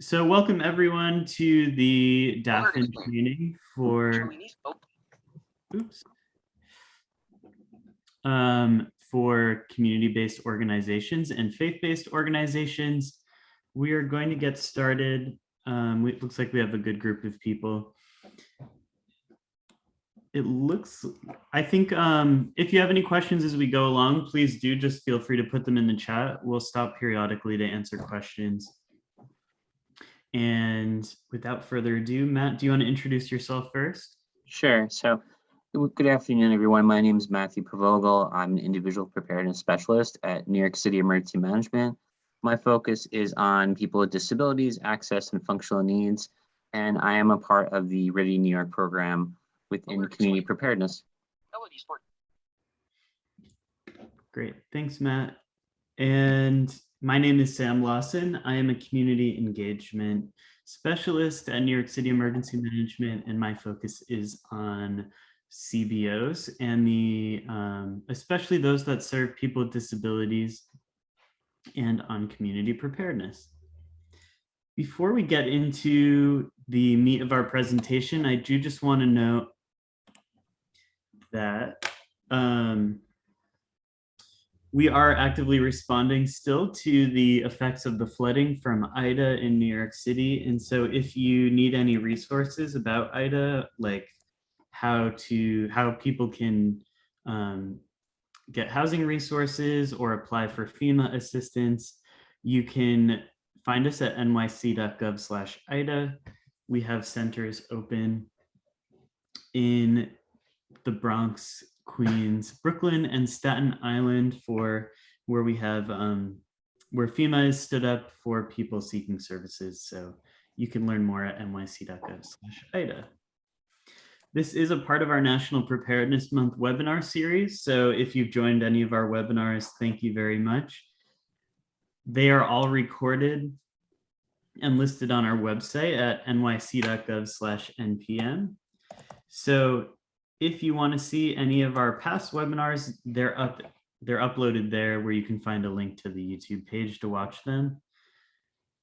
So welcome everyone to the DAFN training oops, for community-based organizations and faith-based organizations. We are going to get started. It looks like we have a good group of people. I think if you have any questions as we go along, please do just feel free to put them in the chat. We'll stop periodically to answer questions. And without further ado, Matt, do you want to introduce yourself first? Sure. So good afternoon, everyone. My name is Matthew Pavogel. I'm an individual preparedness specialist at New York City Emergency Management. My focus is on people with disabilities, access, and functional needs, and I am a part of the Ready New York program within community preparedness. Great. Thanks, Matt. And my name is Sam Lawson. I am a community engagement specialist at New York City Emergency Management, and my focus is on CBOs and especially those that serve people with disabilities and on community preparedness. Before we get into the meat of our presentation, I do just want to note that we are actively responding still to the effects of the flooding from Ida in New York City. And so if you need any resources about Ida, like how people can get housing resources or apply for FEMA assistance, you can find us at nyc.gov/Ida. We have centers open in the Bronx, Queens, Brooklyn, and Staten Island for where we have where FEMA is stood up for people seeking services. So you can learn more at nyc.gov/Ida. This is a part of our National Preparedness Month webinar series. So if you've joined any of our webinars, thank you very much. They are all recorded and listed on our website at nyc.gov/npm. So if you want to see any of our past webinars, they're uploaded there where you can find a link to the YouTube page to watch them.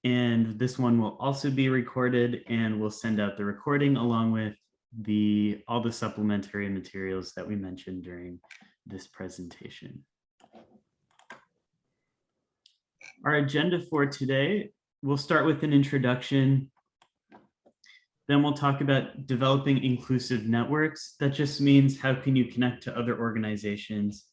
And this one will also be recorded, and we'll send out the recording along with all the supplementary materials that we mentioned during this presentation. Our agenda for today, we'll start with an introduction. Then we'll talk about developing inclusive networks. That just means how can you connect to other organizations.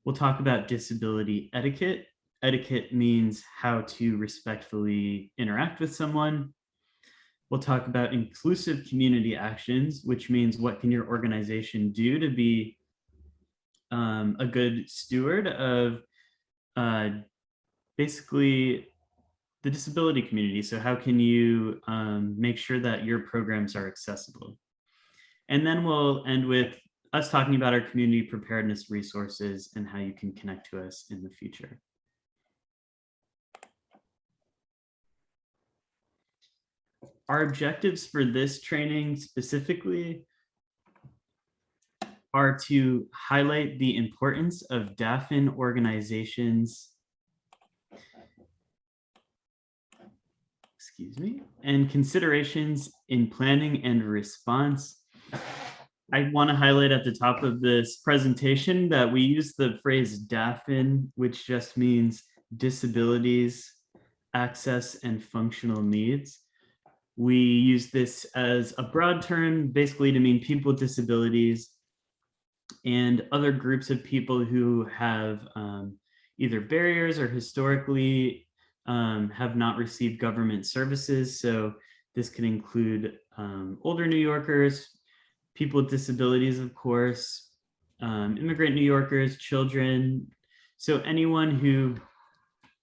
We'll talk about disability etiquette. Etiquette means how to respectfully interact with someone. We'll talk about inclusive community actions, which means what can your organization do to be a good steward of basically the disability community. So how can you make sure that your programs are accessible? And then we'll end with us talking about our community preparedness resources and how you can connect to us in the future. Our objectives for this training specifically are to highlight the importance of DAFN organizations, and considerations in planning and response. I want to highlight at the top of this presentation that we use the phrase DAFN, which just means disabilities, access, and functional needs. We use this as a broad term, basically to mean people with disabilities and other groups of people who have either barriers or historically have not received government services. So this can include older New Yorkers, people with disabilities, of course, immigrant New Yorkers, children. So anyone who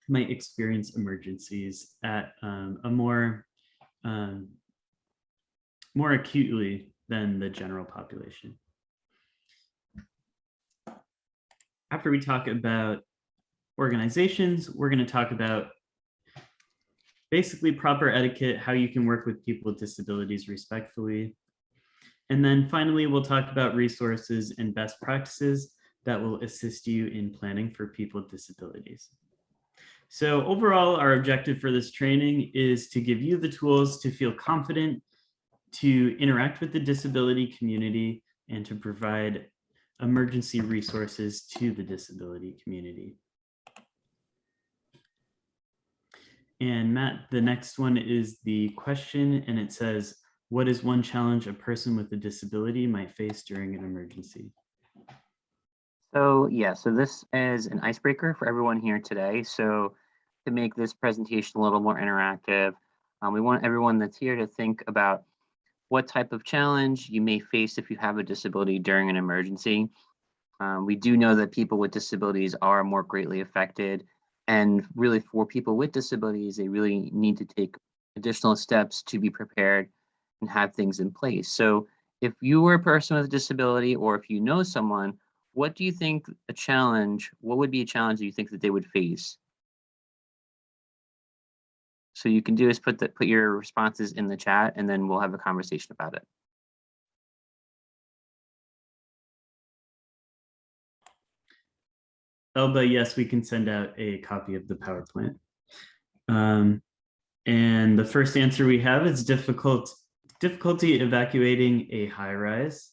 might experience emergencies at a more acutely than the general population. After we talk about organizations, we're going to talk about basically proper etiquette, how you can work with people with disabilities respectfully. And then finally, we'll talk about resources and best practices that will assist you in planning for people with disabilities. So overall, our objective for this training is to give you the tools to feel confident, to interact with the disability community, and to provide emergency resources to the disability community. And Matt, the next one is the question, and it says, what is one challenge a person with a disability might face during an emergency? So yeah, so this is an icebreaker for everyone here today. So to make this presentation a little more interactive, we want everyone that's here to think about what type of challenge you may face if you have a disability during an emergency. We do know that people with disabilities are more greatly affected, and really for people with disabilities, they really need to take additional steps to be prepared and have things in place. So if you were a person with a disability, or if you know someone, what do you think what would be a challenge that you think that they would face? So you can do is put your responses in the chat, and then we'll have a conversation about it. Elba, yes, we can send out a copy of the PowerPoint. And the first answer we have is difficulty evacuating a high rise,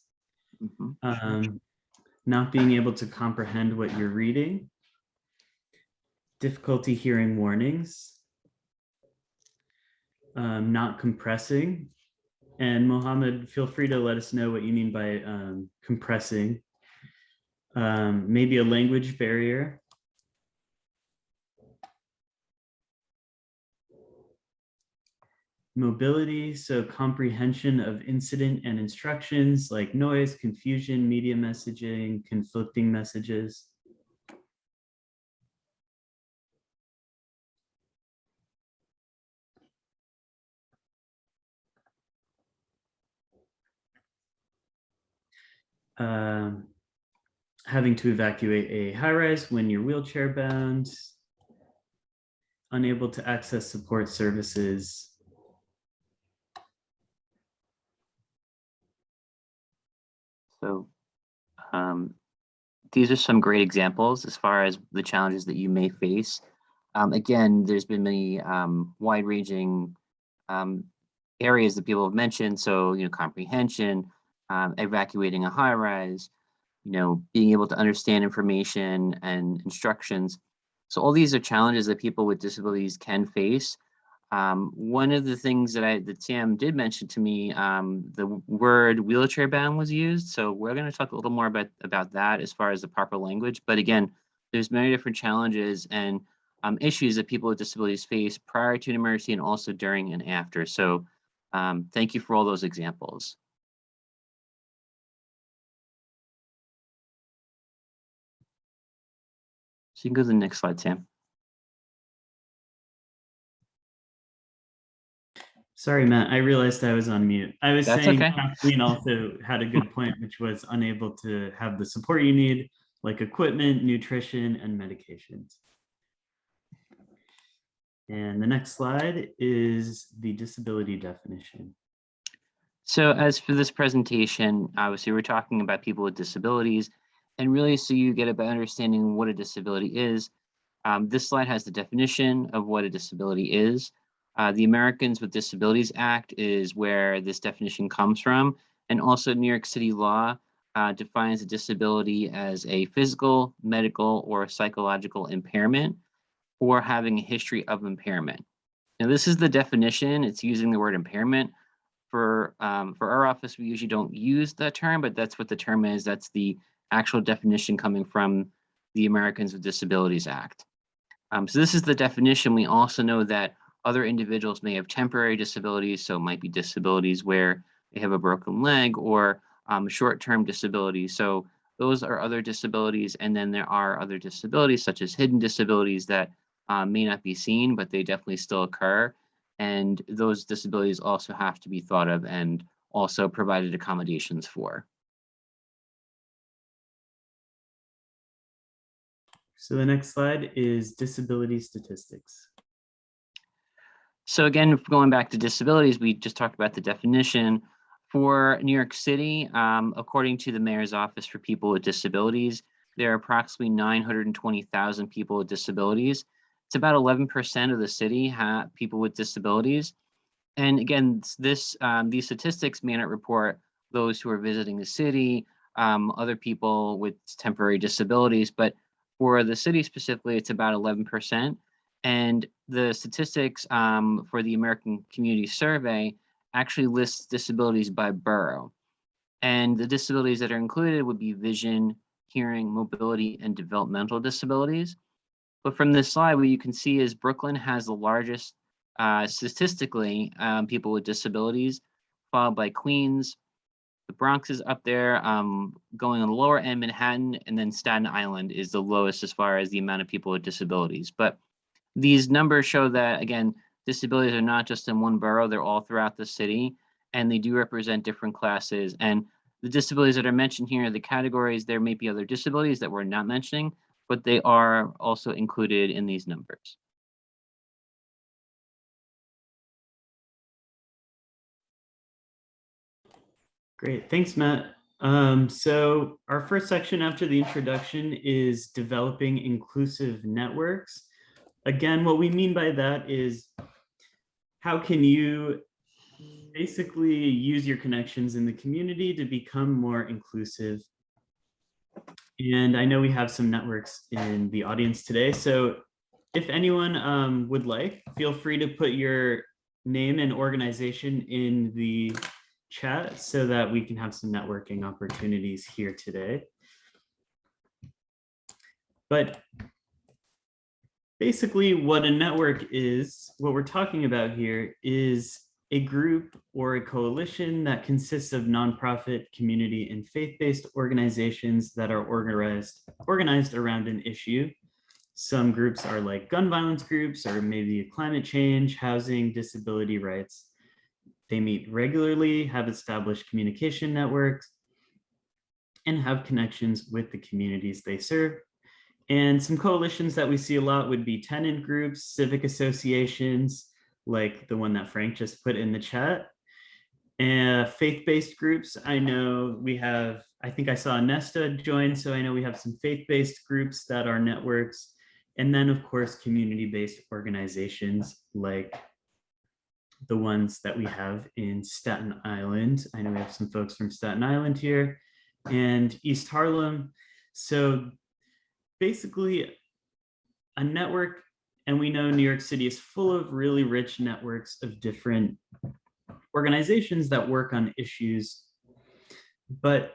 not being able to comprehend what you're reading, difficulty hearing warnings, not compressing. And Mohammed, feel free to let us know what you mean by compressing. Maybe a language barrier. Mobility, so comprehension of incident and instructions like noise, confusion, media messaging, conflicting messages. Having to evacuate a high-rise when you're wheelchair bound, unable to access support services. So these are some great examples as far as the challenges that you may face. Again, there's been many wide-ranging areas that people have mentioned. So, comprehension, evacuating a high-rise, being able to understand information and instructions. So all these are challenges that people with disabilities can face. One of the things that Sam did mention to me, the word wheelchair bound was used. So we're going to talk a little more about that as far as the proper language. But again, there's many different challenges and issues that people with disabilities face prior to an emergency and also during and after. So thank you for all those examples. So you can go to the next slide, Sam. Sorry, Matt, I realized I was on mute. I was That's saying okay. Kathleen also had a good point, which was unable to have the support you need, like equipment, nutrition, and medications. And the next slide is the disability definition. So as for this presentation, obviously we're talking about people with disabilities, and really so you get a better understanding of what a disability is. This slide has the definition of what a disability is. The Americans with Disabilities Act is where this definition comes from, and also New York City law defines a disability as a physical, medical, or psychological impairment, or having a history of impairment. Now this is the definition. It's using the word impairment. For our office, we usually don't use that term, but that's what the term is. That's the actual definition coming from the Americans with Disabilities Act. So this is the definition. We also know that other individuals may have temporary disabilities, so it might be disabilities where they have a broken leg, or short-term disabilities. So those are other disabilities, and then there are other disabilities such as hidden disabilities that may not be seen, but they definitely still occur. And those disabilities also have to be thought of and also provided accommodations for. So the next slide is disability statistics. So again, going back to disabilities, we just talked about the definition. For New York City, according to the Mayor's Office for People with Disabilities, there are approximately 920,000 people with disabilities. It's about 11% of the city have people with disabilities. And again, these statistics may not report those who are visiting the city, other people with temporary disabilities, but for the city specifically, it's about 11%. And the statistics for the American Community Survey actually lists disabilities by borough. And the disabilities that are included would be vision, hearing, mobility, and developmental disabilities. But from this slide, what you can see is Brooklyn has the largest statistically people with disabilities, followed by Queens. The Bronx is up there, going on the lower end, Manhattan, and then Staten Island is the lowest as far as the amount of people with disabilities. But these numbers show that, again, disabilities are not just in one borough, they're all throughout the city, and they do represent different classes. And the disabilities that are mentioned here, the categories, there may be other disabilities that we're not mentioning, but they are also included in these numbers. Great, thanks, Matt. So our first section after the introduction is developing inclusive networks. Again, what we mean by that is how can you basically use your connections in the community to become more inclusive. And I know we have some networks in the audience today, so if anyone would like, feel free to put your name and organization in the chat so that we can have some networking opportunities here today. But basically what a network is, what we're talking about here is a group or a coalition that consists of nonprofit, community, and faith-based organizations that are organized around an issue. Some groups are like gun violence groups, or maybe climate change, housing, disability rights. They meet regularly, have established communication networks, and have connections with the communities they serve. And some coalitions that we see a lot would be tenant groups, civic associations, like the one that Frank just put in the chat. And faith-based groups, I know we have, I think I saw Nesta join, so I know we have some faith-based groups that are networks. And then of course, community-based organizations like the ones that we have in Staten Island. I know we have some folks from Staten Island here and East Harlem. So basically a network, and we know New York City is full of really rich networks of different organizations that work on issues. But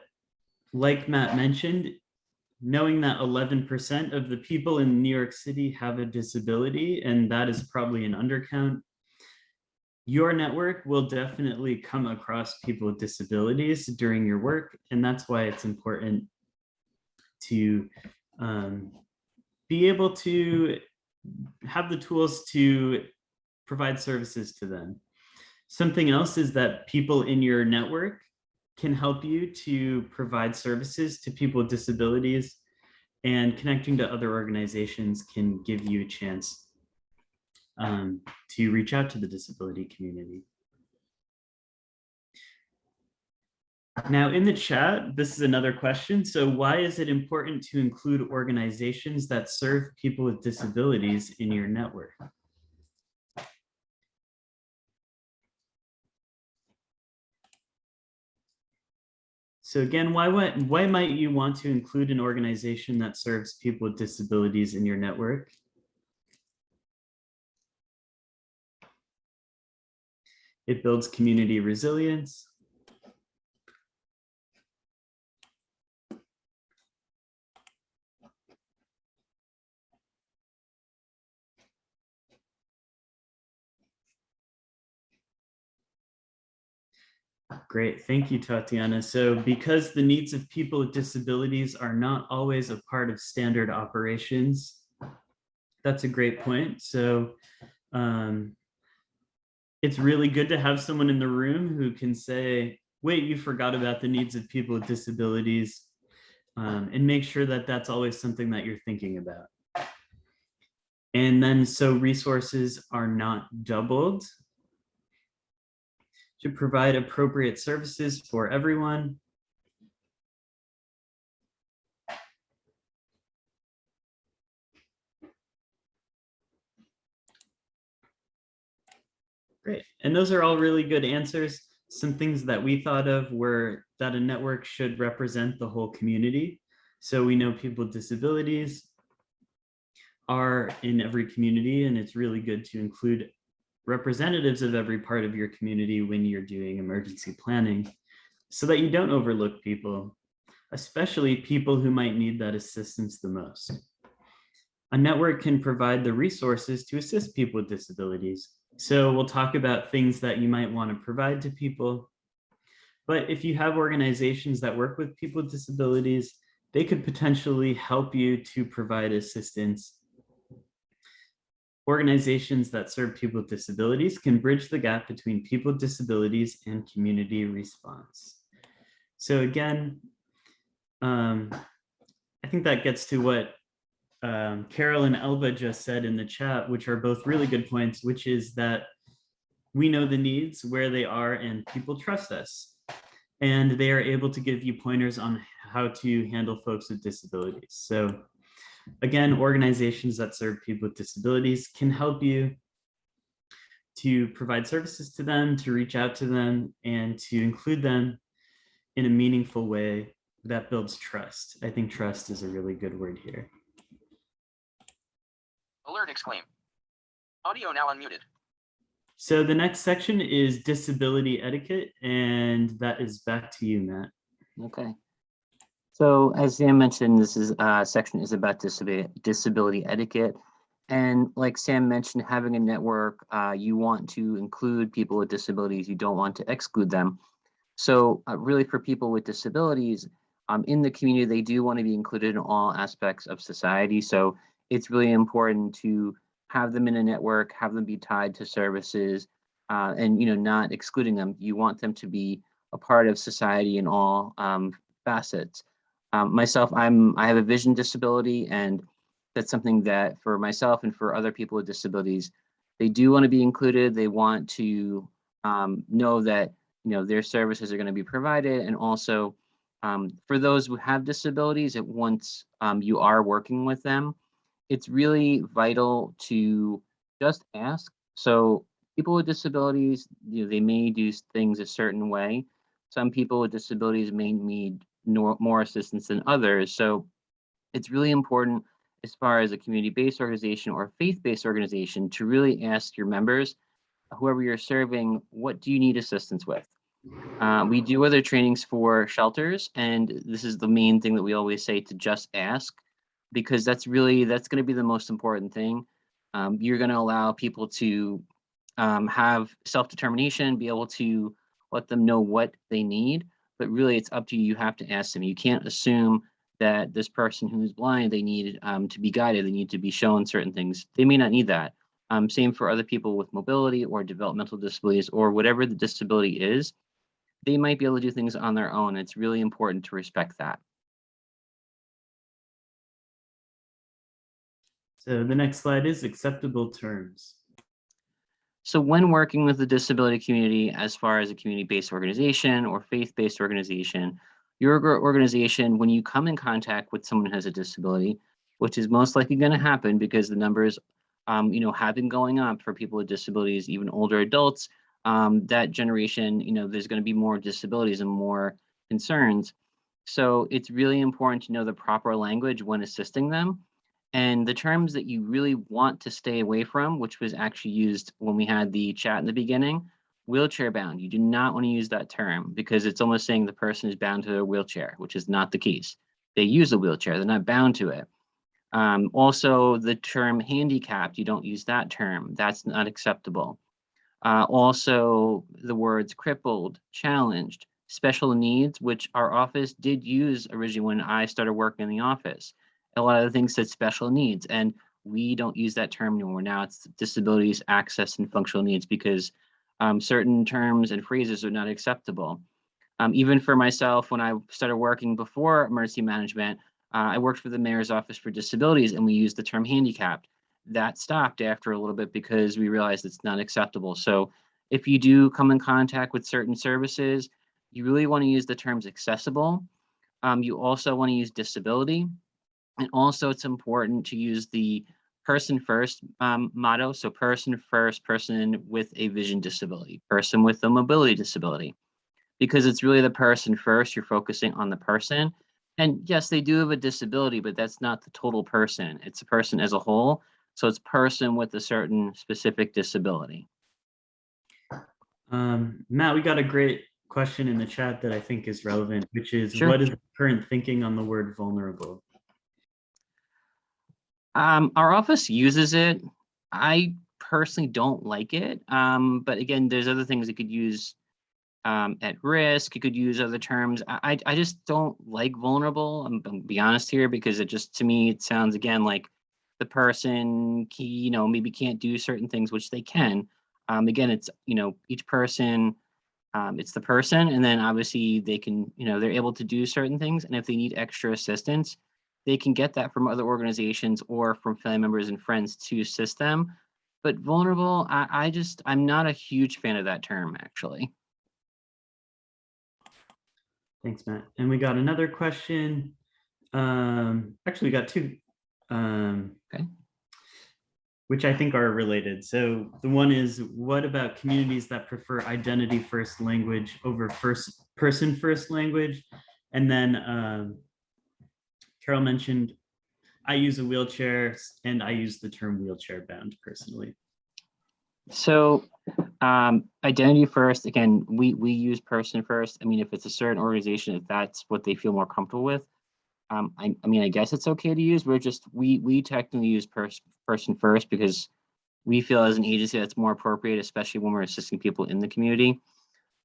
like Matt mentioned, knowing that 11% of the people in New York City have a disability, and that is probably an undercount, your network will definitely come across people with disabilities during your work. And that's why it's important to be able to have the tools to provide services to them. Something else is that people in your network can help you to provide services to people with disabilities, and connecting to other organizations can give you a chance to reach out to the disability community. Now in the chat, this is another question. So why is it important to include organizations that serve people with disabilities in your network? So again, why might you want to include an organization that serves people with disabilities in your network? It builds community resilience. Great, thank you, Tatiana. So because the needs of people with disabilities are not always a part of standard operations, that's a great point. So it's really good to have someone in the room who can say, wait, you forgot about the needs of people with disabilities, and make sure that that's always something that you're thinking about. And then so resources are not doubled, to provide appropriate services for everyone. Great. And those are all really good answers. Some things that we thought of were that a network should represent the whole community. So we know people with disabilities are in every community, and it's really good to include representatives of every part of your community when you're doing emergency planning so that you don't overlook people, especially people who might need that assistance the most. A network can provide the resources to assist people with disabilities. So we'll talk about things that you might want to provide to people. But if you have organizations that work with people with disabilities, they could potentially help you to provide assistance. Organizations that serve people with disabilities can bridge the gap between people with disabilities and community response. So again, I think that gets to what Carol and Elva just said in the chat, which are both really good points, which is that we know the needs, where they are, and people trust us. And they are able to give you pointers on how to handle folks with disabilities. So again, organizations that serve people with disabilities can help you to provide services to them, to reach out to them, and to include them in a meaningful way that builds trust. I think trust is a really good word here. Alert exclaim. Audio now unmuted. So the next section is disability etiquette, and that is back to you, Matt. Okay. So as Sam mentioned, this is section is about disability etiquette. And like Sam mentioned, having a network, you want to include people with disabilities. You don't want to exclude them. So really for people with disabilities in the community, they do want to be included in all aspects of society. So it's really important to have them in a network, have them be tied to services, and not excluding them. You want them to be a part of society in all facets. Myself, I have a vision disability, and that's something that for myself and for other people with disabilities, they do want to be included. They want to know that their services are going to be provided, and also for those who have disabilities, once you are working with them, it's really vital to just ask. So people with disabilities, they may do things a certain way. Some people with disabilities may need more assistance than others. So it's really important as far as a community-based organization or faith-based organization to really ask your members, whoever you're serving, what do you need assistance with? We do other trainings for shelters, and this is the main thing that we always say, to just ask, because that's going to be the most important thing. You're going to allow people to have self-determination, be able to let them know what they need, but really it's up to you. You have to ask them. You can't assume that this person who's blind, they need to be guided, they need to be shown certain things. They may not need that. Same for other people with mobility or developmental disabilities or whatever the disability is. They might be able to do things on their own. It's really important to respect that. So the next slide is acceptable terms. So when working with the disability community, as far as a community-based organization or faith-based organization, your organization, when you come in contact with someone who has a disability, which is most likely going to happen because the numbers have been going up for people with disabilities, even older adults, that generation, there's going to be more disabilities and more concerns. So it's really important to know the proper language when assisting them. And the terms that you really want to stay away from, which was actually used when we had the chat in the beginning, wheelchair bound. You do not want to use that term because it's almost saying the person is bound to a wheelchair, which is not the case. They use a wheelchair, they're not bound to it. Also, the term handicapped, you don't use that term. That's not acceptable. Also, the words crippled, challenged, special needs, which our office did use originally when I started working in the office. A lot of the things said special needs, and we don't use that term anymore. Now it's disabilities, access, and functional needs because certain terms and phrases are not acceptable. Even for myself, when I started working before emergency management, I worked for the mayor's office for disabilities, and we used the term handicapped. That stopped after a little bit because we realized it's not acceptable. So if you do come in contact with certain services, you really want to use the terms accessible. You also want to use disability. And also it's important to use the person first motto. So person first, person with a vision disability, person with a mobility disability, because it's really the person first. You're focusing on the person. And yes, they do have a disability, but that's not the total person. It's a person as a whole. So it's person with a certain specific disability. Matt, we got a great question in the chat that I think is relevant, which is Sure. what is the current thinking on the word vulnerable? Our office uses it. I personally don't like it. But again, there's other things it could use. At risk, you could use other terms. I just don't like vulnerable. I'm gonna be honest here, because it just, to me, it sounds again like the person, maybe can't do certain things, which they can. Again, it's, each person, it's the person, and then obviously they can, they're able to do certain things. And if they need extra assistance, they can get that from other organizations or from family members and friends to assist them. But vulnerable, I'm not a huge fan of that term, actually. Thanks, Matt. And we got another question. Actually, we got two, Okay. which I think are related. So the one is, what about communities that prefer identity first language over person first language? And then Carol mentioned, I use a wheelchair and I use the term wheelchair bound personally. So identity first, again, we use person first. I mean, if it's a certain organization, if that's what they feel more comfortable with, I mean, I guess it's okay to use. We technically use person first because we feel as an agency that's more appropriate, especially when we're assisting people in the community.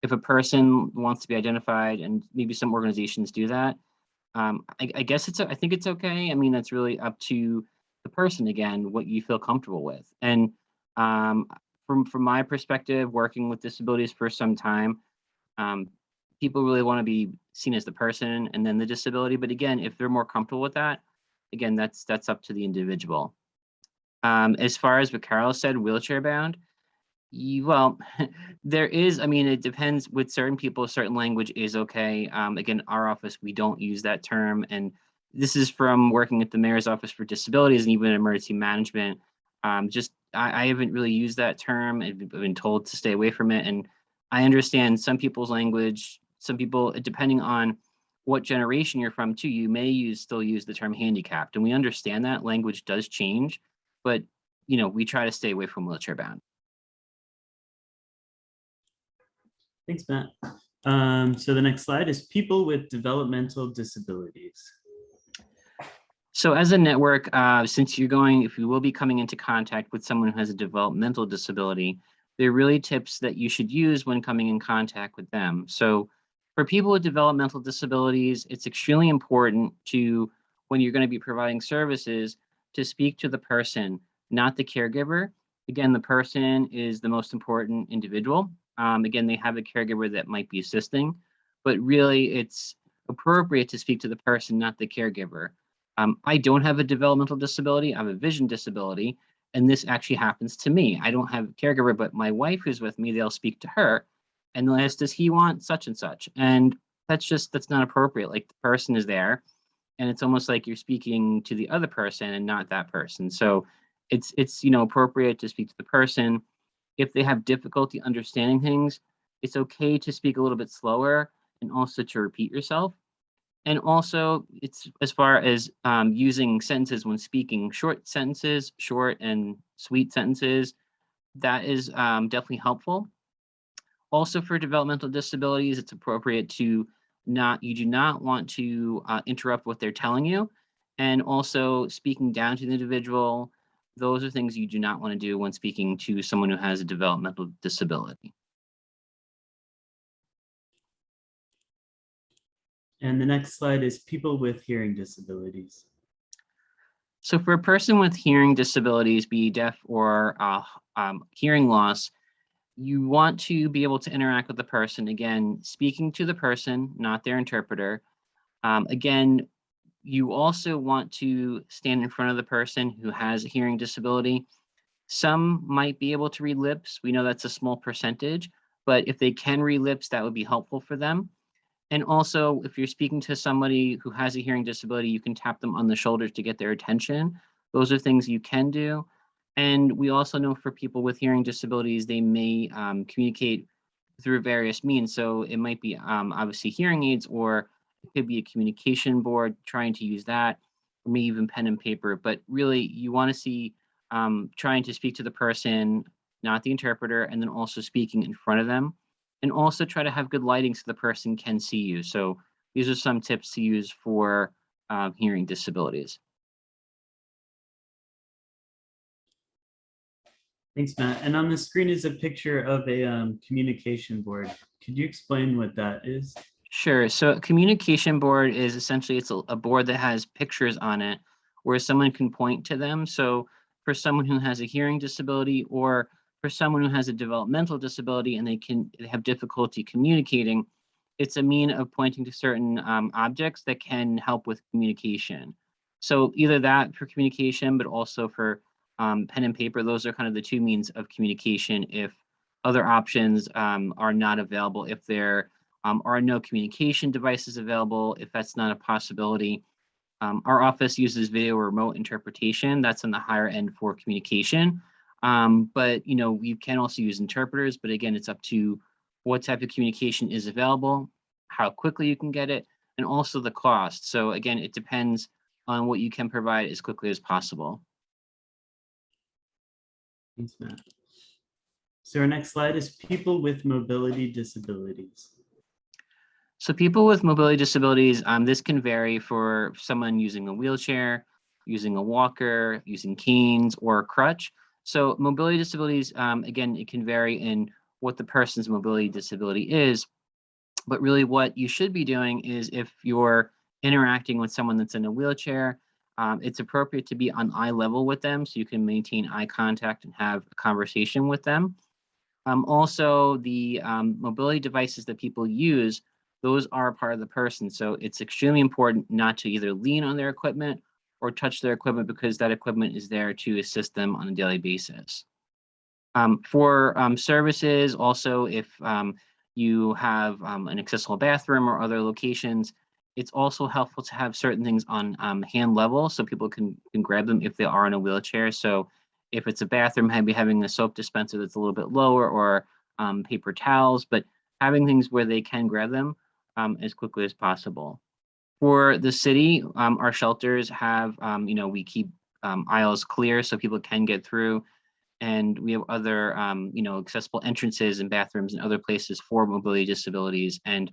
If a person wants to be identified, and maybe some organizations do that, I guess I think it's okay. I mean, that's really up to the person, again, what you feel comfortable with. And from my perspective, working with disabilities for some time, people really want to be seen as the person and then the disability. But again, if they're more comfortable with that, again, that's up to the individual. As far as what Carol said, wheelchair bound, well, there is, I mean, it depends. With certain people, certain language is okay. Again, our office, we don't use that term. And this is from working at the Mayor's Office for Disabilities and even emergency management. I haven't really used that term. I've been told to stay away from it. And I understand some people's language, some people, depending on what generation you're from too, you may still use the term handicapped. And we understand that language does change, but we try to stay away from wheelchair bound. Thanks, Matt. So the next slide is people with developmental disabilities. So as a network, since if you will be coming into contact with someone who has a developmental disability, there are really tips that you should use when coming in contact with them. So for people with developmental disabilities, it's extremely important to, when you're going to be providing services, to speak to the person, not the caregiver. Again, the person is the most important individual. Again, they have a caregiver that might be assisting, but really it's appropriate to speak to the person, not the caregiver. I don't have a developmental disability, I have a vision disability, and this actually happens to me. I don't have a caregiver, but my wife who's with me, they'll speak to her and they'll ask, does he want such and such? And that's not appropriate. Like, the person is there and it's almost like you're speaking to the other person and not that person. So it's appropriate to speak to the person. If they have difficulty understanding things, it's okay to speak a little bit slower and also to repeat yourself. And also, it's as far as using sentences when speaking, short sentences, short and sweet sentences, that is definitely helpful. Also, for developmental disabilities, it's appropriate to you do not want to interrupt what they're telling you. And also, speaking down to the individual, those are things you do not want to do when speaking to someone who has a developmental disability. And the next slide is people with hearing disabilities. So for a person with hearing disabilities, be deaf or hearing loss, you want to be able to interact with the person, again, speaking to the person, not their interpreter. Again, you also want to stand in front of the person who has a hearing disability. Some might be able to read lips. We know that's a small percentage, but if they can read lips, that would be helpful for them. And also, if you're speaking to somebody who has a hearing disability, you can tap them on the shoulders to get their attention. Those are things you can do. And we also know for people with hearing disabilities, they may communicate through various means. So it might be obviously hearing aids, or it could be a communication board, trying to use that, or maybe even pen and paper. But really, you want to see trying to speak to the person, not the interpreter, and then also speaking in front of them. And also try to have good lighting so the person can see you. So these are some tips to use for hearing disabilities. Thanks, Matt. And on the screen is a picture of a communication board. Could you explain what that is? Sure. So a communication board is essentially, it's a board that has pictures on it where someone can point to them. So for someone who has a hearing disability, or for someone who has a developmental disability and they have difficulty communicating, it's a mean of pointing to certain objects that can help with communication. So either that for communication, but also for pen and paper. Those are kind of the two means of communication if other options are not available, if there are no communication devices available, if that's not a possibility. Our office uses video remote interpretation. That's on the higher end for communication. But we can also use interpreters, but again, it's up to what type of communication is available, how quickly you can get it, and also the cost. So again, it depends on what you can provide as quickly as possible. Thanks, Matt. So our next slide is people with mobility disabilities. So people with mobility disabilities, this can vary for someone using a wheelchair, using a walker, using canes, or a crutch. So mobility disabilities, again, it can vary in what the person's mobility disability is. But really what you should be doing is, if you're interacting with someone that's in a wheelchair, it's appropriate to be on eye level with them so you can maintain eye contact and have a conversation with them. Also, the mobility devices that people use, those are part of the person. So it's extremely important not to either lean on their equipment or touch their equipment, because that equipment is there to assist them on a daily basis. For services, also, if you have an accessible bathroom or other locations, it's also helpful to have certain things on hand level so people can grab them if they are in a wheelchair. So if it's a bathroom, maybe having a soap dispenser that's a little bit lower, or paper towels, but having things where they can grab them as quickly as possible. For the city, our shelters have, we keep aisles clear so people can get through. And we have other, accessible entrances and bathrooms and other places for mobility disabilities. And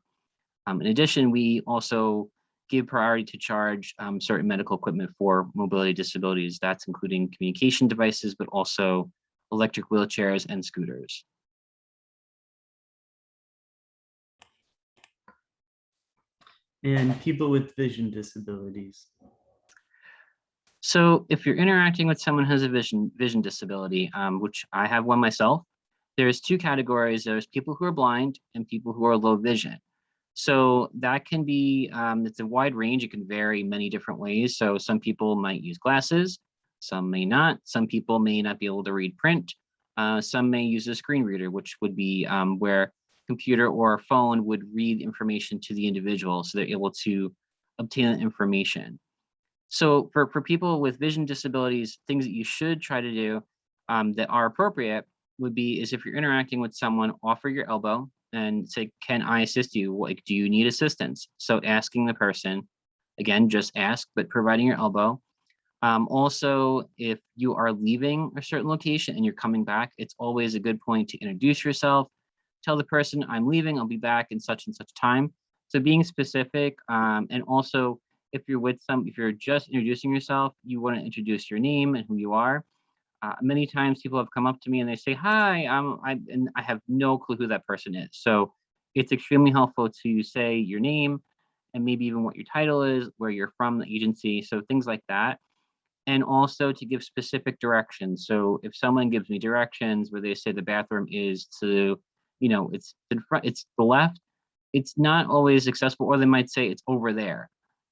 in addition, we also give priority to charge certain medical equipment for mobility disabilities. That's including communication devices, but also electric wheelchairs and scooters. And people with vision disabilities. So if you're interacting with someone who has a vision disability, which I have one myself, there's two categories. There's people who are blind and people who are low vision. So that can be, it's a wide range. It can vary many different ways. So some people might use glasses, some may not. Some people may not be able to read print. Some may use a screen reader, which would be where computer or phone would read information to the individual, so they're able to obtain that information. So for people with vision disabilities, things that you should try to do that are appropriate would be, is if you're interacting with someone, offer your elbow and say, can I assist you? Like, do you need assistance? So asking the person, again, just ask, but providing your elbow. Also, if you are leaving a certain location and you're coming back, it's always a good point to introduce yourself. Tell the person, I'm leaving, I'll be back in such and such time. So being specific, and also if you're just introducing yourself, you want to introduce your name and who you are. Many times people have come up to me and they say, hi, and I have no clue who that person is. So it's extremely helpful to say your name and maybe even what your title is, where you're from, the agency, so things like that. And also to give specific directions. So if someone gives me directions where they say the bathroom is to, it's in front, it's the left, it's not always accessible, or they might say it's over there.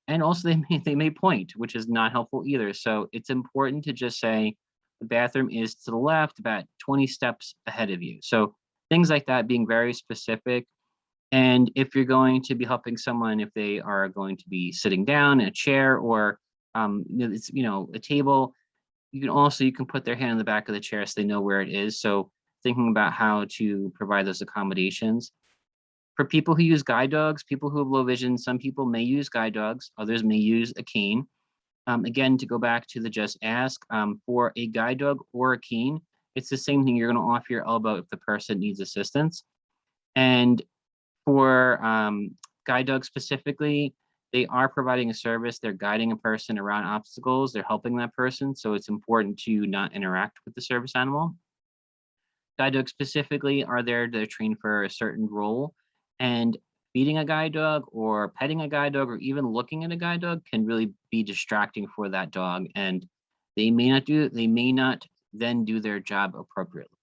And also they may point, which is not helpful either. So it's important to just say the bathroom is to the left, about 20 steps ahead of you. So things like that, being very specific. And if you're going to be helping someone, if they are going to be sitting down in a chair, or it's a table, You can put their hand in the back of the chair so they know where it is. So thinking about how to provide those accommodations. For people who use guide dogs, people who have low vision, some people may use guide dogs, others may use a cane. Again, to go back to the just ask, for a guide dog or a cane, it's the same thing. You're going to offer your elbow if the person needs assistance. And for guide dogs specifically, they are providing a service. They're guiding a person around obstacles. They're helping that person. So it's important to not interact with the service animal. Guide dogs specifically are there to train for a certain role. And feeding a guide dog or petting a guide dog or even looking at a guide dog can really be distracting for that dog. And they may not then do their job appropriately.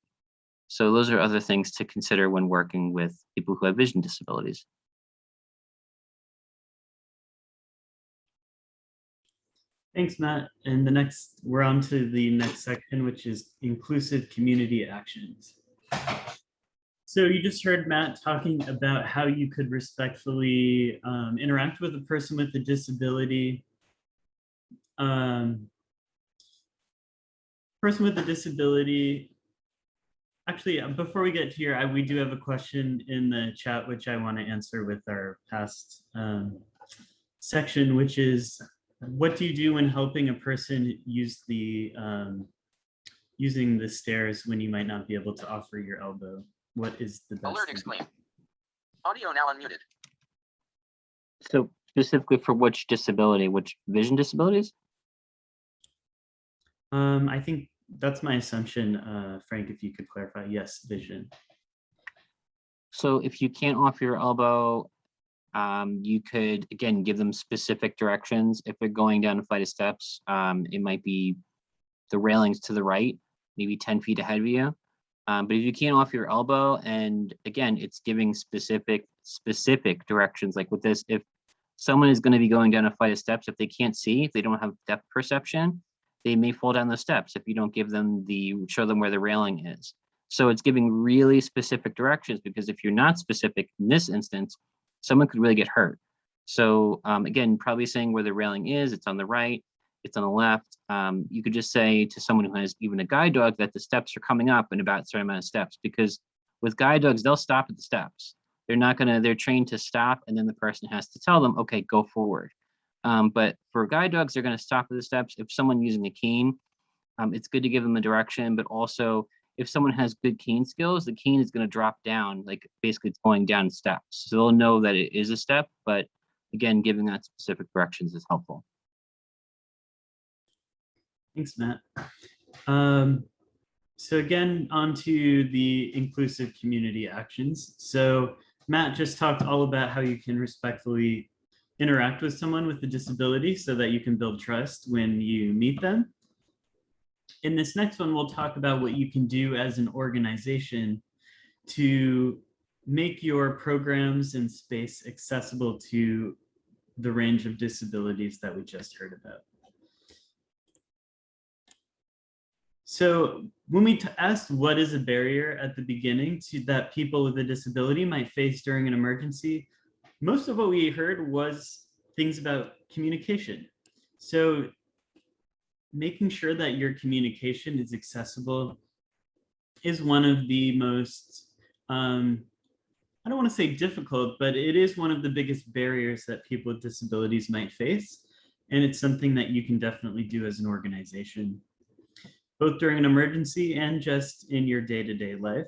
So those are other things to consider when working with people who have vision disabilities. Thanks, Matt. And we're on to the next section, which is inclusive community actions. So you just heard Matt talking about how you could respectfully interact with a person with a disability. Actually, before we get here, we do have a question in the chat, which I want to answer with our past section, which is, what do you do when helping a person use using the stairs when you might not be able to offer your elbow? What is the best Alert thing? exclaim. Audio now unmuted. So specifically for which disability, which vision disabilities? I think that's my assumption. Frank, if you could clarify. Yes, vision. So if you can't offer your elbow, you could, again, give them specific directions. If they're going down a flight of steps, it might be the railings to the right, maybe 10 feet ahead of you. But if you can't offer your elbow, and again, it's giving specific directions. Like with this, if someone is going to be going down a flight of steps, if they can't see, if they don't have depth perception, they may fall down the steps if you don't give them show them where the railing is. So it's giving really specific directions, because if you're not specific in this instance, someone could really get hurt. So again, probably saying where the railing is, it's on the right, it's on the left. You could just say to someone who has even a guide dog that the steps are coming up in about a certain amount of steps, because with guide dogs, they'll stop at the steps. They're trained to stop, and then the person has to tell them, okay, go forward. But for guide dogs, they're going to stop at the steps. If someone using a cane, it's good to give them a direction, but also if someone has good cane skills, the cane is going to drop down, like basically it's going down steps. So they'll know that it is a step, but again, giving that specific directions is helpful. Thanks, Matt. So again, on to the inclusive community actions. So Matt just talked all about how you can respectfully interact with someone with a disability so that you can build trust when you meet them. In this next one, we'll talk about what you can do as an organization to make your programs and space accessible to the range of disabilities that we just heard about. So when we asked what is a barrier at the beginning that people with a disability might face during an emergency, most of what we heard was things about communication. So making sure that your communication is accessible is one of the most, I don't want to say difficult, but it is one of the biggest barriers that people with disabilities might face. And it's something that you can definitely do as an organization, both during an emergency and just in your day-to-day life.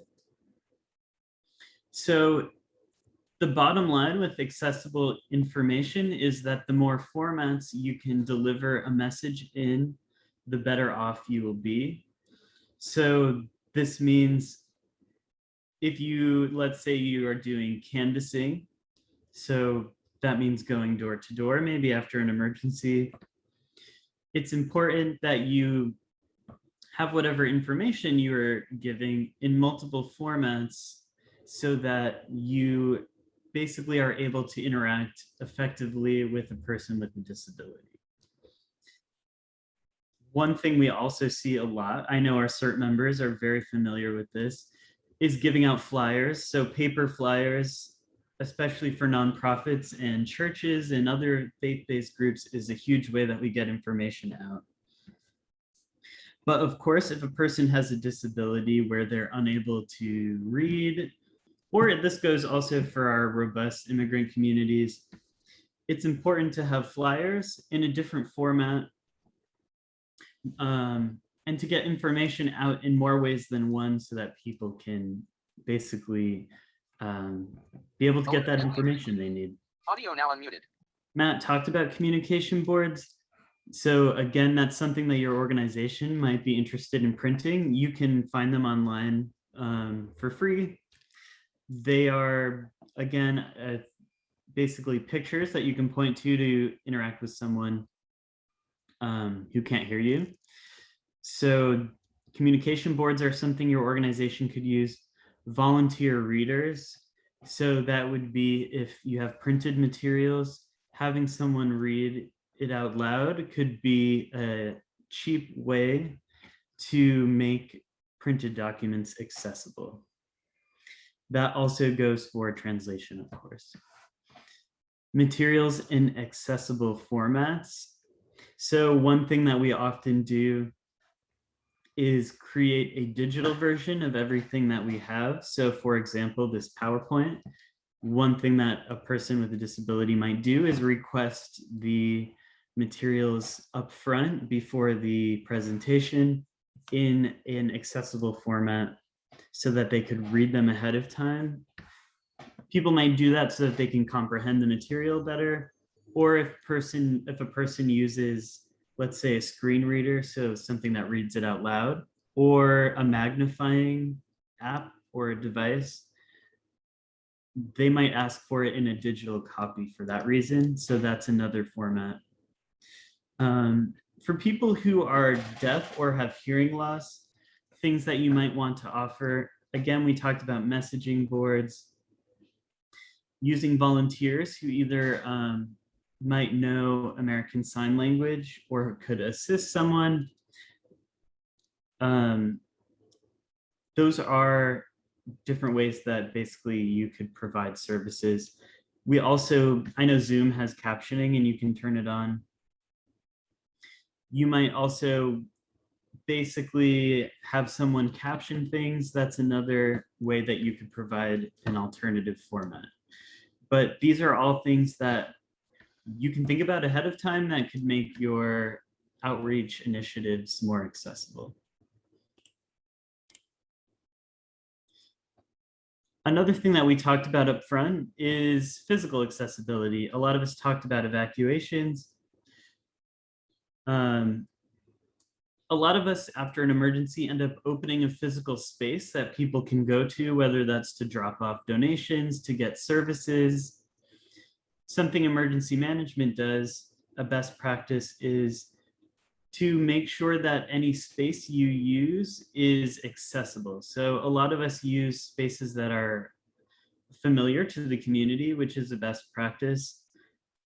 So the bottom line with accessible information is that the more formats you can deliver a message in, the better off you will be. So this means if let's say you are doing canvassing, so that means going door to door, maybe after an emergency, it's important that you have whatever information you are giving in multiple formats so that you basically are able to interact effectively with a person with a disability. One thing we also see a lot, I know our CERT members are very familiar with this, is giving out flyers. So paper flyers, especially for nonprofits and churches and other faith-based groups, is a huge way that we get information out. But of course, if a person has a disability where they're unable to read, or this goes also for our robust immigrant communities, it's important to have flyers in a different format, and to get information out in more ways than one so that people can basically be able to get that information they need. Audio now unmuted. Matt talked about communication boards. So again, that's something that your organization might be interested in printing. You can find them online for free. They are, again, basically pictures that you can point to interact with someone who can't hear you. So communication boards are something your organization could use. Volunteer readers. So that would be if you have printed materials, having someone read it out loud could be a cheap way to make printed documents accessible. That also goes for translation, of course. Materials in accessible formats. So one thing that we often do is create a digital version of everything that we have. So for example, this PowerPoint, one thing that a person with a disability might do is request the materials up front before the presentation in an accessible format so that they could read them ahead of time. People might do that so that they can comprehend the material better. Or if a person uses, let's say, a screen reader, so something that reads it out loud, or a magnifying app or a device, they might ask for it in a digital copy for that reason. So that's another format. For people who are deaf or have hearing loss, things that you might want to offer, again, we talked about messaging boards, using volunteers who either might know American Sign Language or could assist someone. Those are different ways that basically you could provide services. We also, I know Zoom has captioning and you can turn it on. You might also basically have someone caption things. That's another way that you could provide an alternative format. But these are all things that you can think about ahead of time that could make your outreach initiatives more accessible. Another thing that we talked about up front is physical accessibility. A lot of us talked about evacuations. A lot of us, after an emergency, end up opening a physical space that people can go to, whether that's to drop off donations, to get services. Something emergency management does, a best practice, is to make sure that any space you use is accessible. So a lot of us use spaces that are familiar to the community, which is a best practice,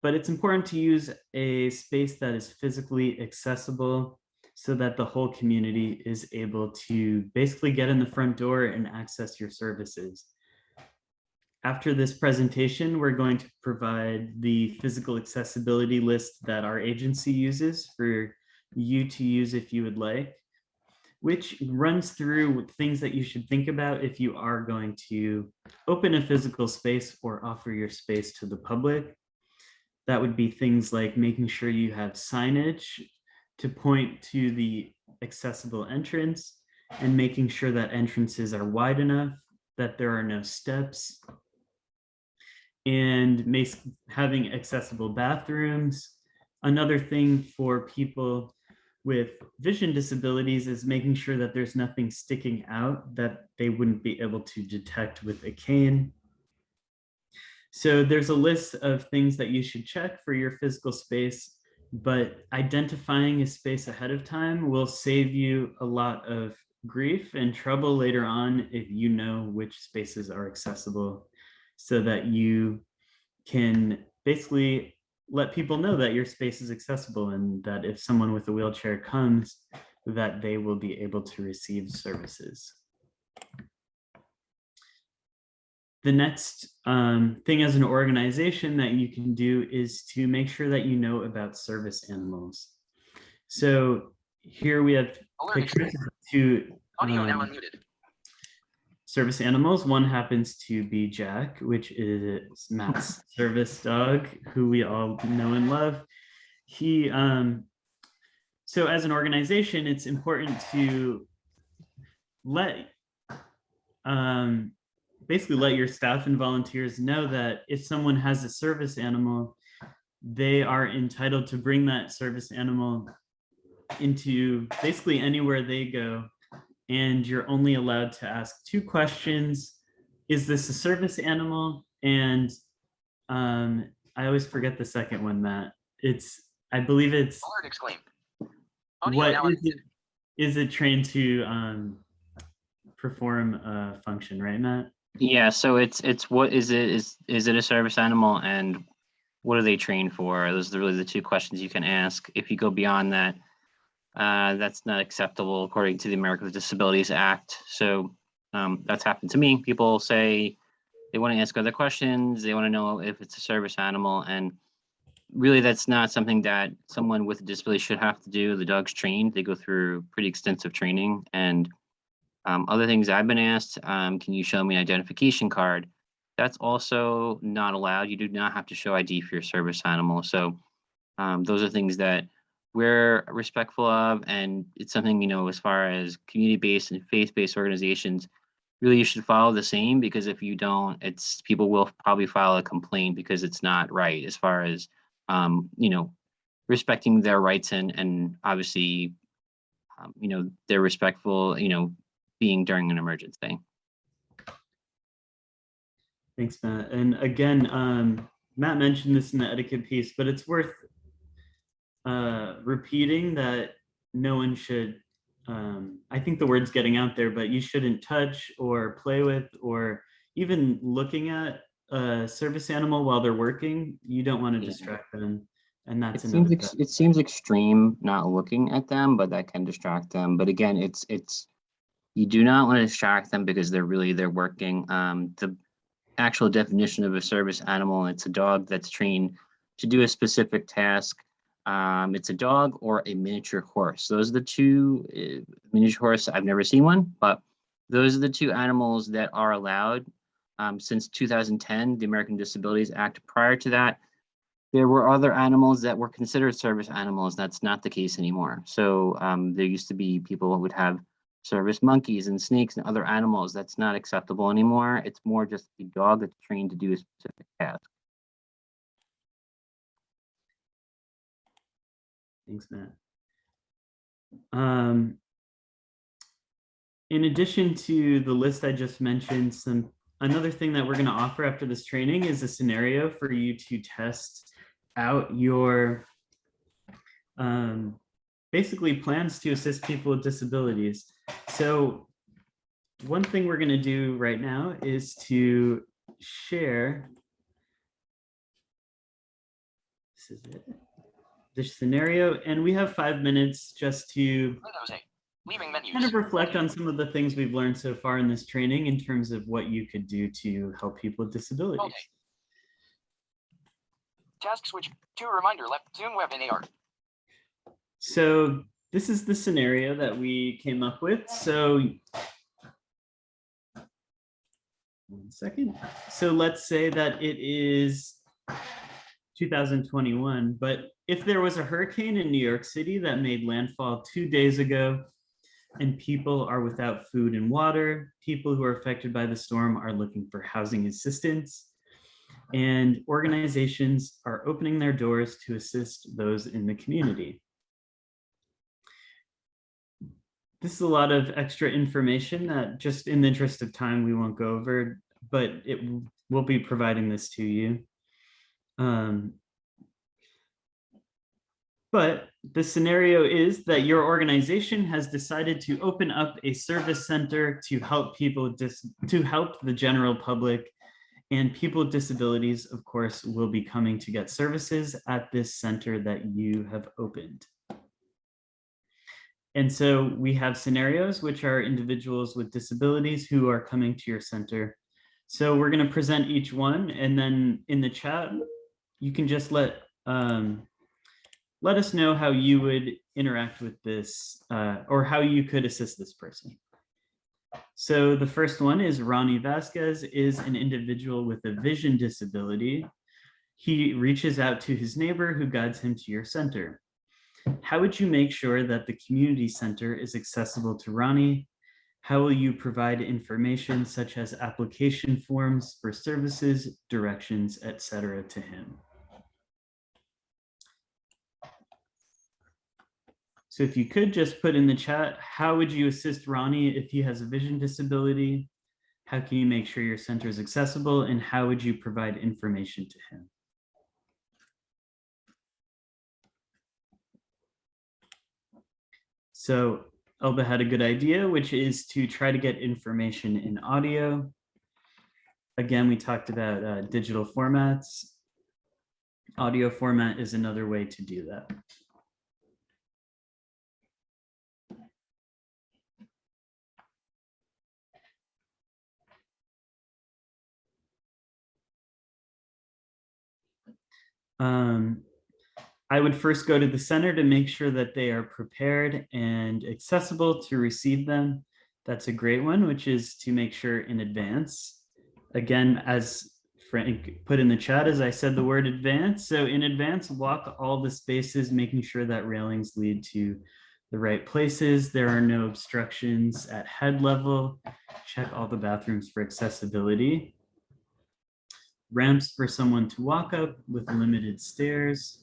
but it's important to use a space that is physically accessible so that the whole community is able to basically get in the front door and access your services. After this presentation, we're going to provide the physical accessibility list that our agency uses for you to use if you would like, which runs through things that you should think about if you are going to open a physical space or offer your space to the public. That would be things like making sure you have signage to point to the accessible entrance and making sure that entrances are wide enough, that there are no steps, and having accessible bathrooms. Another thing for people with vision disabilities is making sure that there's nothing sticking out that they wouldn't be able to detect with a cane. So there's a list of things that you should check for your physical space, but identifying a space ahead of time will save you a lot of grief and trouble later on if you know which spaces are accessible, so that you can basically let people know that your space is accessible and that if someone with a wheelchair comes, that they will be able to receive services. The next thing as an organization that you can do is to make sure that you know about service animals. So here we have Alert pictures explained. of two Audio now unmuted. service animals. One happens to be Jack, which is Matt's service dog, who we all know and love. He, so as an organization, it's important to let, basically let your staff and volunteers know that if someone has a service animal, they are entitled to bring that service animal into basically anywhere they go. And you're only allowed to ask 2 questions. Is this a service animal? And I always forget the second one, Matt. I believe it's Alert exclaimed. Audio what now unmuted. is it trained to perform a function, right, Matt? Yeah, so it's what is it? Is it a service animal, and what are they trained for? Those are really the 2 questions you can ask. If you go beyond that, that's not acceptable according to the Americans with Disabilities Act. So that's happened to me. People say they want to ask other questions. They want to know if it's a service animal, and really that's not something that someone with a disability should have to do. The dog's trained. They go through pretty extensive training. And other things I've been asked, can you show me an identification card? That's also not allowed. You do not have to show ID for your service animal. So those are things that we're respectful of, and it's something, you know, as far as community-based and faith-based organizations, really you should follow the same, because if you don't, it's people will probably file a complaint because it's not right as far as you know, respecting their rights and obviously you know, they're respectful, you know, being during an emergency. Thanks, Matt. And again, Matt mentioned this in the etiquette piece, but it's worth repeating that no one should, I think the word's getting out there, but you shouldn't touch or play with or even looking at a service animal while they're working. You don't want to distract them. And that's another thing. It seems extreme not looking at them, but that can distract them. But again, it's you do not want to distract them because they're working. The actual definition of a service animal, it's a dog that's trained to do a specific task. It's a dog or a miniature horse. Those are the 2. Miniature horse, I've never seen one, but those are the 2 animals that are allowed since 2010, the American Disabilities Act. Prior to that, there were other animals that were considered service animals. That's not the case anymore. So there used to be people who would have service monkeys and snakes and other animals. That's not acceptable anymore. It's more just a dog that's trained to do a specific task. Thanks, Matt. In addition to the list I just mentioned, another thing that we're going to offer after this training is a scenario for you to test out your basically plans to assist people with disabilities. So one thing we're going to do right now is to share, this is it, this scenario, and we have 5 minutes just to Windows 8. Leaving menus. kind of reflect on some of the things we've learned so far in this training in terms of what you could do to help people with disabilities. Okay. Task switch. 2 reminder left. Zoom web in AR. So this is the scenario that we came up with. So 1 second. So let's say that it is 2021, but if there was a hurricane in New York City that made landfall 2 days ago, and people are without food and water, people who are affected by the storm are looking for housing assistance, and organizations are opening their doors to assist those in the community. This is a lot of extra information that just in the interest of time, we won't go over, but we'll be providing this to you. But the scenario is that your organization has decided to open up a service center to help people, to help the general public, and people with disabilities, of course, will be coming to get services at this center that you have opened. And so we have scenarios which are individuals with disabilities who are coming to your center. So we're going to present each one, and then in the chat, you can just let let us know how you would interact with this or how you could assist this person. So the first one is Ronnie Vasquez is an individual with a vision disability. He reaches out to his neighbor who guides him to your center. How would you make sure that the community center is accessible to Ronnie? How will you provide information such as application forms for services, directions, etc. to him? So if you could just put in the chat, how would you assist Ronnie if he has a vision disability? How can you make sure your center is accessible? And how would you provide information to him? So Elba had a good idea, which is to try to get information in audio. Again, we talked about digital formats. Audio format is another way to do that. I would first go to the center to make sure that they are prepared and accessible to receive them. That's a great one, which is to make sure in advance. Again, as Frank put in the chat, as I said the word advance. So in advance, walk all the spaces, making sure that railings lead to the right places. There are no obstructions at head level. Check all the bathrooms for accessibility. Ramps for someone to walk up with limited stairs.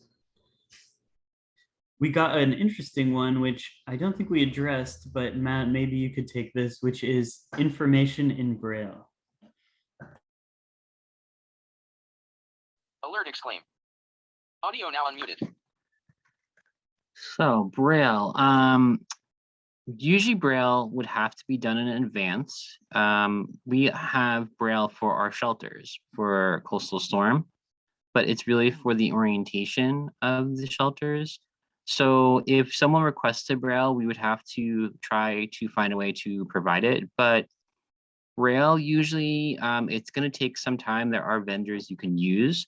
We got an interesting one, which I don't think we addressed, but Matt, maybe you could take this, which is information in Braille. Alert exclaim. Audio now unmuted. So Braille, usually Braille would have to be done in advance. We have Braille for our shelters for coastal storm, but it's really for the orientation of the shelters. So if someone requested Braille, we would have to try to find a way to provide it. But Braille usually, it's going to take some time. There are vendors you can use.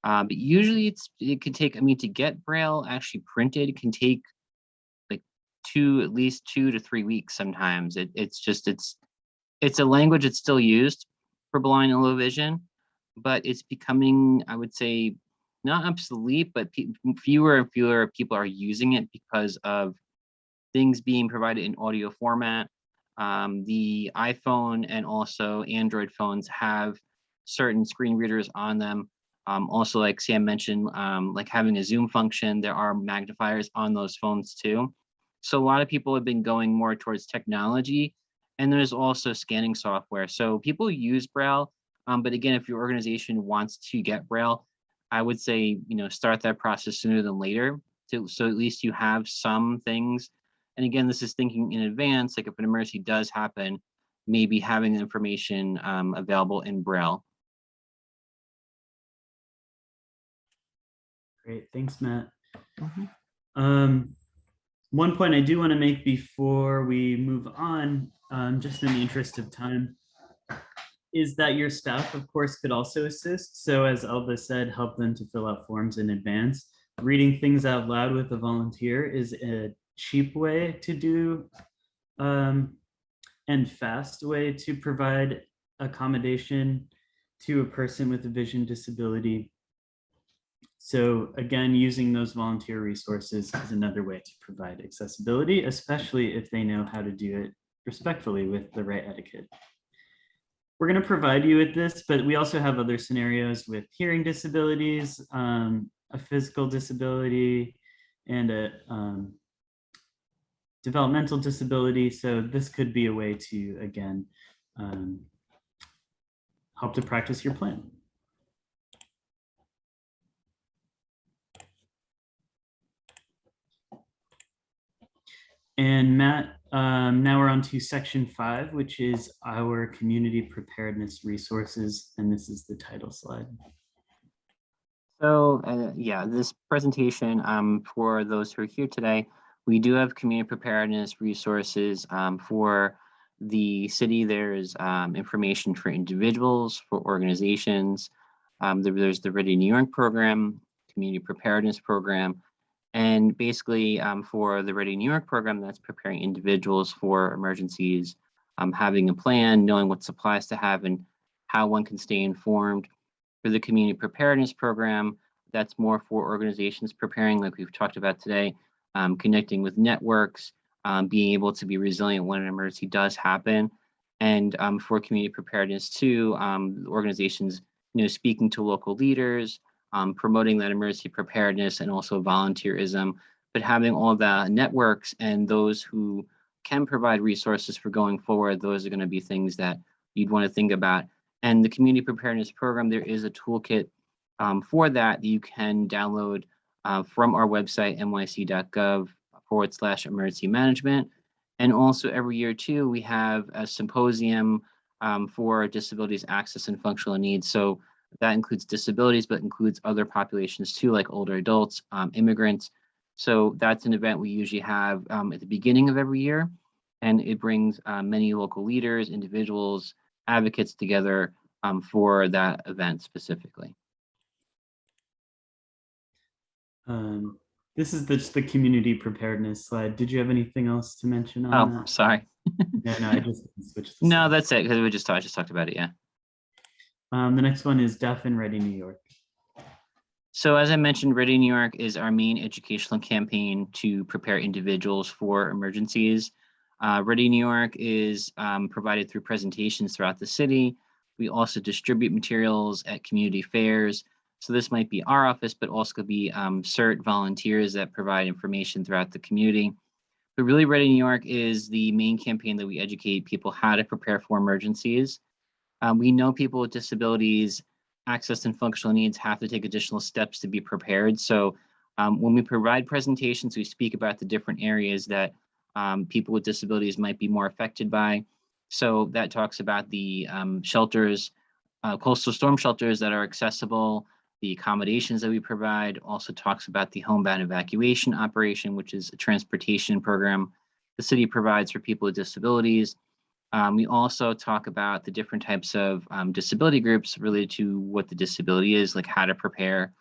But usually it can take, I mean, to get Braille actually printed can take like at least 2 to 3 weeks sometimes. It's a language that's still used for blind and low vision, but it's becoming, I would say, not obsolete, but fewer and fewer people are using it because of things being provided in audio format. The iPhone and also Android phones have certain screen readers on them. Also, like Sam mentioned, like having a zoom function, there are magnifiers on those phones too. So a lot of people have been going more towards technology, and there's also scanning software. So people use Braille, but again, if your organization wants to get Braille, I would say, start that process sooner than later, so at least you have some things. And again, this is thinking in advance, like if an emergency does happen, maybe having the information available in Braille. Great, thanks, Matt. One point I do want to make before we move on, just in the interest of time, is that your staff, of course, could also assist. So as Elba said, help them to fill out forms in advance. Reading things out loud with a volunteer is a cheap way to do and fast way to provide accommodation to a person with a vision disability. So again, using those volunteer resources is another way to provide accessibility, especially if they know how to do it respectfully with the right etiquette. We're going to provide you with this, but we also have other scenarios with hearing disabilities, a physical disability, and a developmental disability. So this could be a way to, again, help to practice your plan. And Matt, now we're on to section 5, which is our community preparedness resources. And this is the title slide. So yeah, this presentation, for those who are here today, we do have community preparedness resources for the city. There's information for individuals, for organizations. There's the Ready New York program, community preparedness program, And basically for the Ready New York program, that's preparing individuals for emergencies, having a plan, knowing what supplies to have and how one can stay informed. For the community preparedness program, that's more for organizations preparing, like we've talked about today, connecting with networks, being able to be resilient when an emergency does happen. And for community preparedness too, organizations, speaking to local leaders, promoting that emergency preparedness and also volunteerism, but having all the networks and those who can provide resources for going forward, those are going to be things that you'd want to think about. And the community preparedness program, there is a toolkit for that you can download from our website, nyc.gov/emergency management. And also every year too, we have a symposium for disabilities access and functional needs. So that includes disabilities, but includes other populations too, like older adults, immigrants. So that's an event we usually have at the beginning of every year. And it brings many local leaders, individuals, advocates together for that event specifically. This is just the community preparedness slide. Did you have anything else to mention on that? Sorry. No, I just switched. No, that's it, because I just talked about it, yeah. The next one is DAFN Ready New York. So as I mentioned, Ready New York is our main educational campaign to prepare individuals for emergencies. Ready New York is provided through presentations throughout the city. We also distribute materials at community fairs. So this might be our office, but also could be CERT volunteers that provide information throughout the community. But really, Ready New York is the main campaign that we educate people how to prepare for emergencies. We know people with disabilities, access and functional needs have to take additional steps to be prepared. So when we provide presentations, we speak about the different areas that people with disabilities might be more affected by. So that talks about the shelters, coastal storm shelters that are accessible, the accommodations that we provide, also talks about the homebound evacuation operation, which is a transportation program the city provides for people with disabilities. We also talk about the different types of disability groups related to what the disability is, like how to prepare.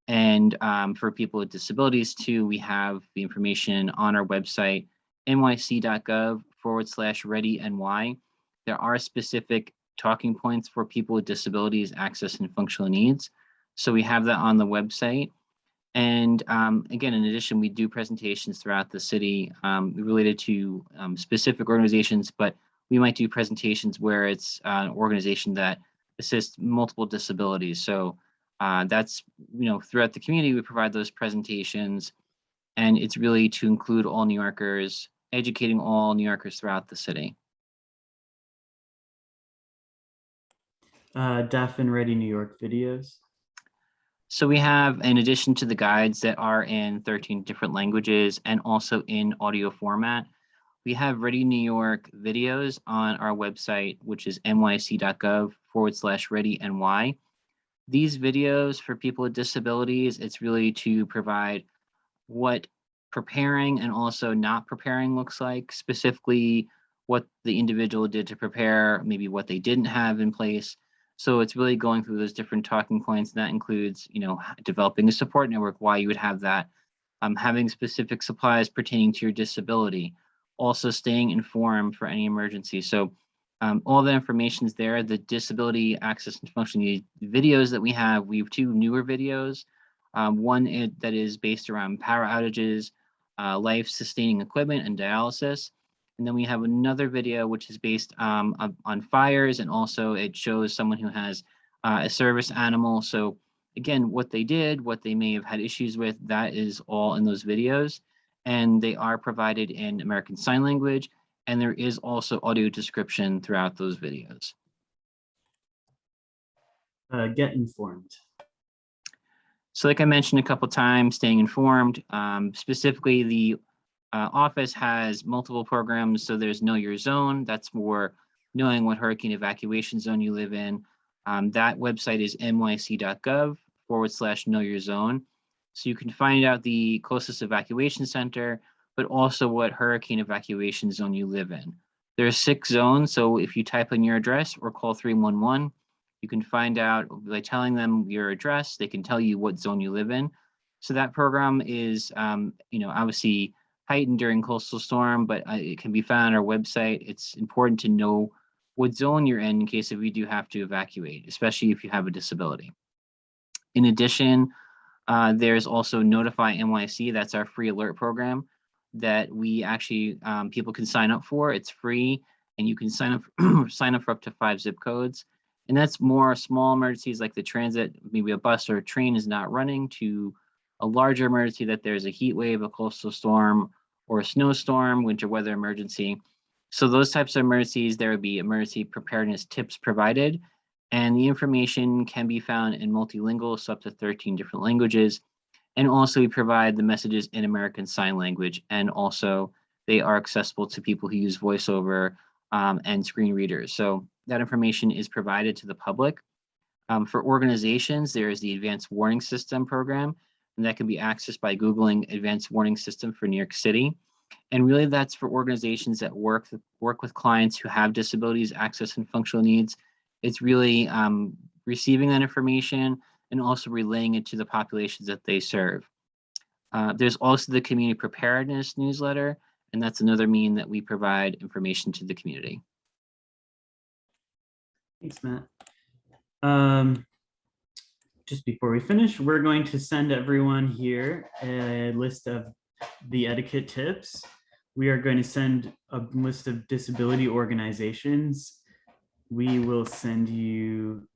And for people with disabilities too, we have the information on our website, nyc.gov/readyny. There are specific talking points for people with disabilities, access and functional needs. So we have that on the website. And again, in addition, we do presentations throughout the city related to specific organizations, but we might do presentations where it's an organization that assists multiple disabilities. So that's, throughout the community, we provide those presentations, and it's really to include all New Yorkers, educating all New Yorkers throughout the city. DAFN Ready New York videos. So we have, in addition to the guides that are in 13 different languages and also in audio format, we have Ready New York videos on our website, which is nyc.gov/readyny. These videos for people with disabilities, it's really to provide what preparing and also not preparing looks like, specifically what the individual did to prepare, maybe what they didn't have in place. So it's really going through those different talking points. That includes, developing a support network, why you would have that, having specific supplies pertaining to your disability, also staying informed for any emergency. So all the information is there. The disability access and functional videos that we have two newer videos. One that is based around power outages, life-sustaining equipment, and dialysis. And then we have another video which is based on fires, and also it shows someone who has a service animal. So again, what they did, what they may have had issues with, that is all in those videos. And they are provided in American Sign Language, and there is also audio description throughout those videos. Get informed. So like I mentioned a couple times, staying informed, specifically the office has multiple programs. So there's Know Your Zone. That's for knowing what hurricane evacuation zone you live in. That website is nyc.gov/Know Your Zone. So you can find out the closest evacuation center, but also what hurricane evacuation zone you live in. There are 6 zones. So if you type in your address or call 311, you can find out by telling them your address. They can tell you what zone you live in. So that program is, obviously heightened during coastal storm, but it can be found on our website. It's important to know what zone you're in case if we do have to evacuate, especially if you have a disability. In addition, there's also Notify NYC. That's our free alert program that we actually people can sign up for. It's free, and you can sign up sign up for up to 5 zip codes. And that's more small emergencies like the transit, maybe a bus or a train is not running, to a larger emergency that there's a heat wave, a coastal storm, or a snowstorm, winter weather emergency. So those types of emergencies, there would be emergency preparedness tips provided. And the information can be found in multilingual, so up to 13 different languages. And also we provide the messages in American Sign Language, and also they are accessible to people who use VoiceOver and screen readers. So that information is provided to the public. For organizations, there is the Advanced Warning System program, and that can be accessed by Googling Advanced Warning System for New York City. And really that's for organizations that work with clients who have disabilities, access, and functional needs. It's really receiving that information and also relaying it to the populations that they serve. There's also the Community Preparedness newsletter, and that's another mean that we provide information to the community. Thanks, Matt. Just before we finish, we're going to send everyone here a list of the etiquette tips. We are going to send a list of disability organizations. We will send you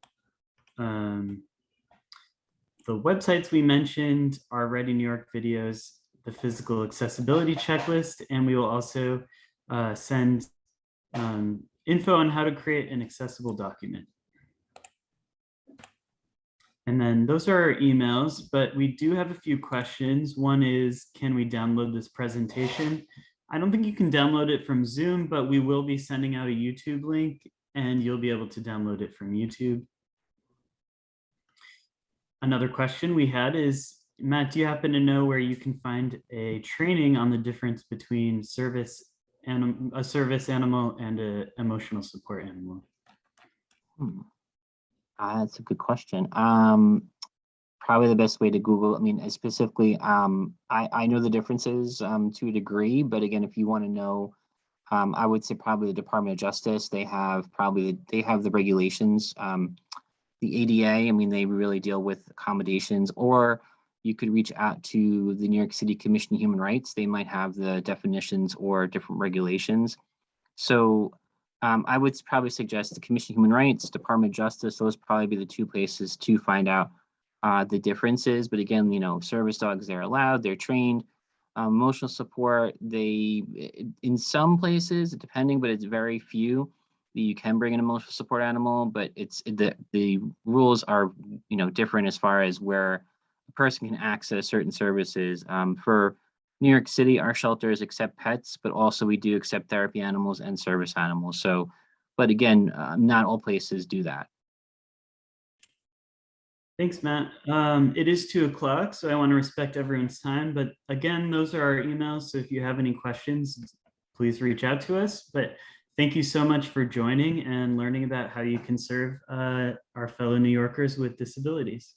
the websites we mentioned, our Ready New York videos, the physical accessibility checklist, and we will also send info on how to create an accessible document. And then those are our emails, but we do have a few questions. One is, can we download this presentation? I don't think you can download it from Zoom, but we will be sending out a YouTube link and you'll be able to download it from YouTube. Another question we had is, Matt, do you happen to know where you can find a training on the difference between a service animal and an emotional support animal? That's a good question. Probably the best way to Google. I mean, specifically, I know the differences to a degree, but again, if you want to know, I would say probably the Department of Justice. They have the regulations. The ADA, I mean, they really deal with accommodations, or you could reach out to the New York City Commission on Human Rights. They might have the definitions or different regulations. So I would probably suggest the Commission on Human Rights, Department of Justice. Those probably be the two places to find out the differences. But again, service dogs, they're allowed, they're trained. Emotional support, in some places, depending, but it's very few. You can bring an emotional support animal, but the rules are different as far as where a person can access certain services. For New York City, our shelters accept pets, but also we do accept therapy animals and service animals. So, but again, not all places do that. Thanks, Matt. It is 2 o'clock, so I want to respect everyone's time. But again, those are our emails. So if you have any questions, please reach out to us. But thank you so much for joining and learning about how you can serve our fellow New Yorkers with disabilities.